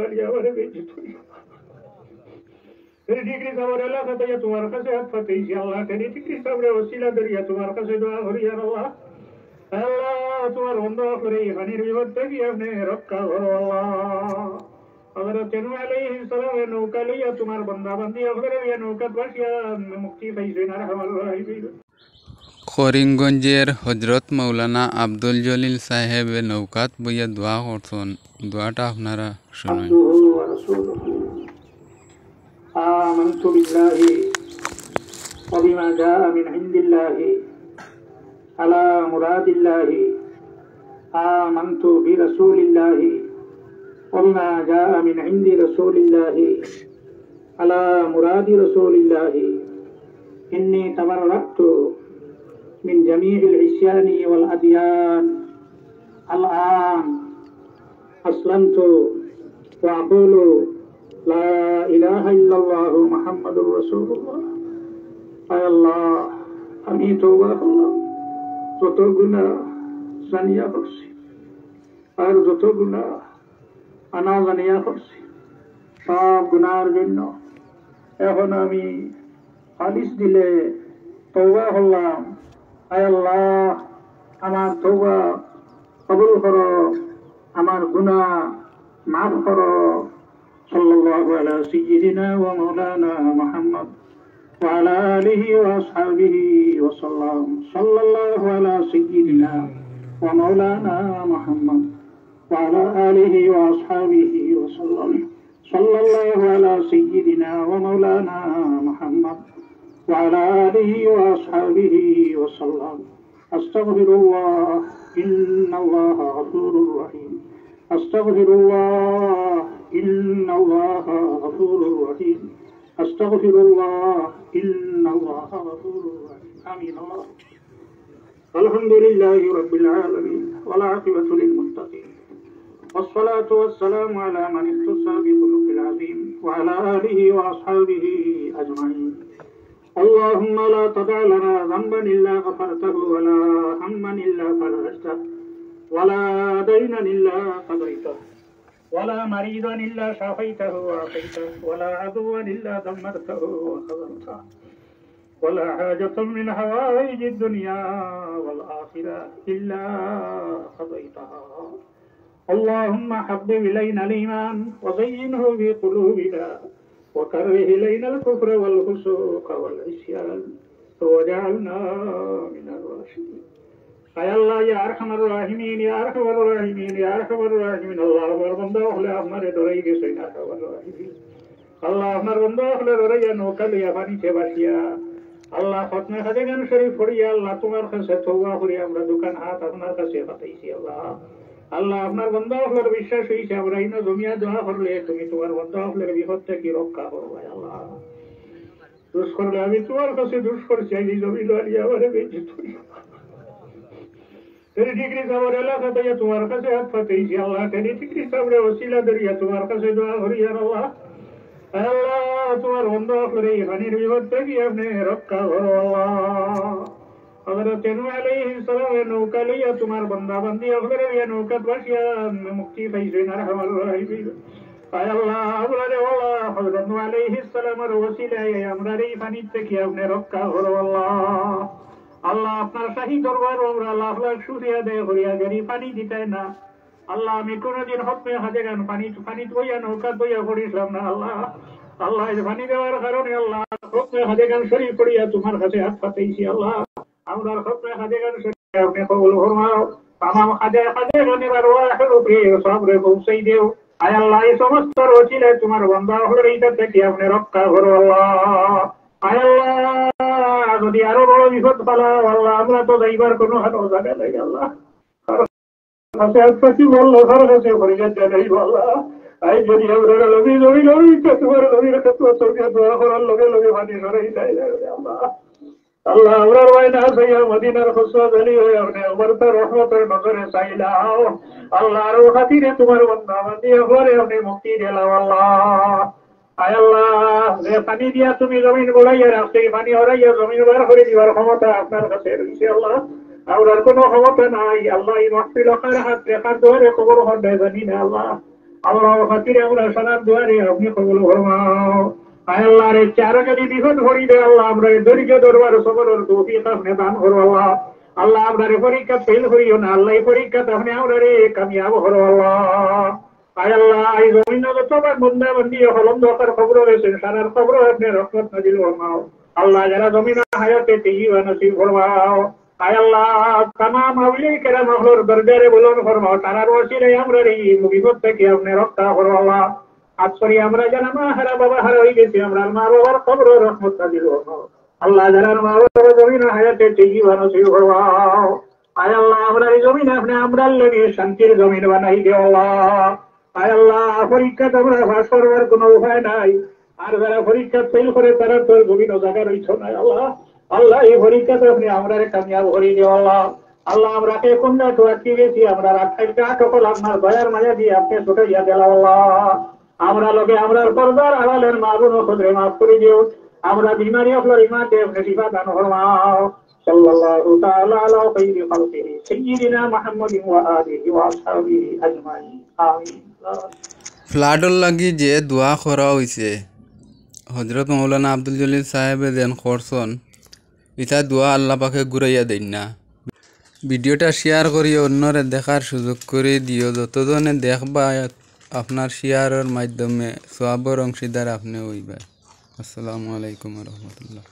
আলিয়া আমারে বেঁচে তুই ডিগ্রি সাবর এলাকা থেকে তোমার কাছে হাত পাতেছি আল্লাহ ডিগ্রি সাবরে ওসিলা ধরিয়া তোমার কাছে দোয়া করি আল্লাহ আল্লাহ তোমার বন্ধ করে পানির বিপদ থেকে আপনি রক্ষা করো আল্লাহ হযরত নূহ আলাইহিস সালামের নৌকা লইয়া তোমার বান্দা বান্দি করে নৌকা বাসিয়া মুক্তি পাইছেন আর আমার রাহিবিল করিমগঞ্জের হজরত মৌলানা আব্দুল জলিল সাহেবের নৌকাত বইয়া দোয়া করছেন দোয়াটা আপনারা শুনুন آمنت بالله وبما جاء من عند الله على مراد الله آمنت برسول الله وبما جاء من عند رسول الله على مراد رسول الله إني تبرأت من جميع العصيان والأديان الآن أسلمت وأقول لا إله إلا الله محمد رسول الله আয় আল্লাহ আমি তওবা করলাম যত গুনাহ জানিয়া করছি আর যত গুনাহ আনা জানিয়া করছি সব গুনাহের জন্য এখন আমি খালিস দিলে তওবা করলাম আয় আল্লাহ আমার তওবা কবুল করো আমার গুনাহ মাফ করো সাল্লাল্লাহু আলা সাইয়্যিদিনা ওয়া মাওলানা মুহাম্মদ ওয়া আলা আলিহি ওয়া আসহাবিহি ওয়া সাল্লাম সাল্লাল্লাহু আলা সাইয়্যিদিনা ওয়া মাওলানা মুহাম্মদ ওয়া আলা আলিহি ওয়া আসহাবিহি ওয়া সাল্লাম সাল্লাল্লাহু আলা সাইয়্যিদিনা ওয়া মাওলানা মুহাম্মদ ওয়া আলা আলিহি ওয়া আসহাবিহি ওয়া সাল্লাম আস্তাগফিরুল্লাহ ইন্নাল্লাহা গফুরুর রহিম আস্তাগফিরুল্লাহ إن الله غفور رحيم أستغفر الله إن الله غفور رحيم آمين الله الحمد لله رب العالمين والعاقبة للمتقين والصلاة والسلام على من اختص بخلق العظيم وعلى آله وأصحابه أجمعين اللهم لا تدع لنا ذنبا إلا غفرته ولا هما إلا فرجته ولا دينا إلا قضيته ولا مريضا إلا شافيته وعافيته ولا عدوا إلا دمرته وخذلته ولا حاجة من حوائج الدنيا والآخرة إلا قضيتها اللهم حبب إلينا الإيمان وزينه في قلوبنا وكره إلينا الكفر والفسوق والعصيان وجعلنا من الراشدين আয় আল্লাহ ইয়া আরহামার রাহিমিন ইয়া আরহামার রাহিমিন ইয়া আরহামার রাহিমিন আল্লাহ আমার বান্দা হলে আপনারে ডরাই গেছে না আরহামার রাহিমিন আল্লাহ আপনার বান্দা হলে ডরাইয়া নৌকা লইয়া পানিতে বাসিয়া আল্লাহ ফাতমা খাদেগান শরীফ পড়িয়া আল্লাহ তোমার কাছে তওবা করি আমরা দোকান হাত আপনার কাছে পাঠাইছি আল্লাহ আল্লাহ আপনার বান্দা হলের বিশ্বাস হইছে আমরা ইনো জমিয়া দোয়া করলে তুমি তোমার বান্দা হলের বিপদ থেকে রক্ষা করো আল্লাহ দুষ করলে আমি তোমার কাছে দুষ করছি এই জমি লইয়া আমারে বেঁচে তুই ডিগ্রি সাবর এলাকা থেকে তোমার কাছে হাত পাতেছি আল্লাহ ডিগ্রি সাবরে ওসিলা ধরিয়া তোমার কাছে দোয়া করি আল্লাহ আল্লাহ তোমার বন্ধ করে পানির বিপদ থেকে আপনি রক্ষা করো আল্লাহ হযরত নূহ আলাইহিস সালামের নৌকা লইয়া তোমার বান্দা বান্দি করে নৌকা বাসিয়া মুক্তি পাইছেন আর আমার রাহিবিল আয় আল্লাহ আপনারে আল্লাহ হযরত নূহ আলাইহিস সালামের ওসিলায় আমরা এই পানি থেকে আপনি রক্ষা করো আল্লাহ আল্লাহ আপনার শাহী দরবার আমরা লাখ লাখ শুকরিয়া দেয় হরিয়া গাড়ি পানি দিতে না আল্লাহ আমি কোনদিন হকমে হাজে গান পানি বইয়া নৌকা বইয়া পড়িছিলাম না আল্লাহ আল্লাহ পানি দেওয়ার কারণে আল্লাহ হকমে হাজে গান শরীফ পড়িয়া তোমার কাছে হাত পাতেছি আল্লাহ আমরা হকমে হাজে গান শরীফ আপনি কবুল ফরমাও তামাম হাজে গানের আরওয়াহের উপরে সবরে পৌঁছাই দেও আয় আল্লাহ এই সমস্ত ওসিলায় তোমার বান্দা হলো এইটা থেকে আপনি রক্ষা করো আল্লাহ আয় আল্লাহ যদি আরো বড় বিপদ পালা আল্লাহ আমরা তো যাইবার কোনো হাত জায়গা নেই আল্লাহ কাছে বললো ঘর কাছে ভরে যাচ্ছে নেই আল্লাহ আই যদি আমরা লবি লবি লবি তোমার লবির ক্ষেত্রে চোখে দোয়া করার লগে লগে পানি সরাই যাই আল্লাহ আল্লাহ আমরার ওয়াইনা সাইয়া মদিনার খুশওয়াত আলী হয়ে আপনি আমার তো রহমতের নজরে চাইলাও আল্লাহ আরো খাতিরে তোমার বান্দা বান্দি হরে আপনি মুক্তি দিলাও আল্লাহ আয় আল্লাহ যে পানি দিয়া তুমি জমিন গোড়াইয়া রাখছে পানি হরাইয়া জমিন বার করে দিবার ক্ষমতা আপনার কাছে রয়েছে আল্লাহ আমরার কোনো ক্ষমতা নাই আল্লাহ এই মাহফিল হাত রেখার দোয়ারে খবর হন্ডায় জানি না আল্লাহ আল্লাহ খাতিরে আমরা সালাত দুয়ারে আপনি কবুল ফরমাও। আয় আল্লাহ রে চারো যদি বিপদ হরি দে আল্লাহ আমরা ধৈর্য দরবার সবরের তৌফিক আপনি দান করো আল্লাহ। আল্লাহ আপনার পরীক্ষা ফেল করিও না আল্লাহ এই পরীক্ষা আপনি আমরা রে কামিয়াব করো আল্লাহ। আয় আল্লাহ এই জমিন যতবার বন্দা বন্দি হলম দরকার খবর হয়েছেন সারার খবর আপনি রহমত নাজিল ফরমাও। আল্লাহ যারা জমিন হায়াতে তেইবা নসিব ফরমাও। আয় আল্লাহ তামাম আউলিয়া কেরাম আহলুর দরবারে বুলন্দ ফরমাও তারার ওসিলায় আমরা এই বিপদ থেকে আপনি রক্ষা করো আল্লাহ। আজ করি আমরা যারা মা হারা বাবা হারা হয়ে গেছি আমরা মা বাবার খবর রহমত নাজিল ফরমাও। আল্লাহ যারা মা বাবার জমিন হায়াতে তেইবা নসিব ফরমাও। আয় আল্লাহ আমরা এই জমিন আপনি আমরা লাগে শান্তির জমিন বানাই দে আল্লাহ। আয় আল্লাহ পরীক্ষা আমরা ফাঁস করবার কোনো উপায় নাই। আর যারা পরীক্ষা ফেল করে তারা তোর বিভিন্ন জায়গায় রইছ নাই আল্লাহ। আল্লাহ এই পরীক্ষাতে আপনি আমরা কামিয়াব করিয়ে দিও আল্লাহ। আল্লাহ আমরা কে কোনটা তো আটকে গেছি আমরা রাখাইটা সকল আপনার দয়ার মায়া দিয়ে আপনি ছুটাইয়া গেল আল্লাহ। আমরা লোকে আমরা পর্দার আড়ালের মা বোন খোঁজে মাফ করে দিও। আমরা বিমারি আপনার ইমাতে আপনি শিফা দান ফরমাও। সাল্লাল্লাহু তাআলা আলা খাইরি খালকিহি সাইয়্যিদিনা মুহাম্মাদিন ওয়া আলিহি ওয়া আসহাবিহি আজমাইন আমিন। ফ্লাডর লাগি যে দোয়া করা হয়েছে হজরত মৌলানা আব্দুল জলিল সাহেবে যেন করছন ইটা দোয়া আল্লাহ পাকে ঘুরাইয়া দেন না। ভিডিওটা শেয়ার করি অন্যরে দেখার সুযোগ করে দিও। যতজনে দেখবা আপনার শেয়ারের মাধ্যমে সওয়াবের অংশীদার আপনি হইবা। আসসালামু আলাইকুম রহমতুল্লাহ।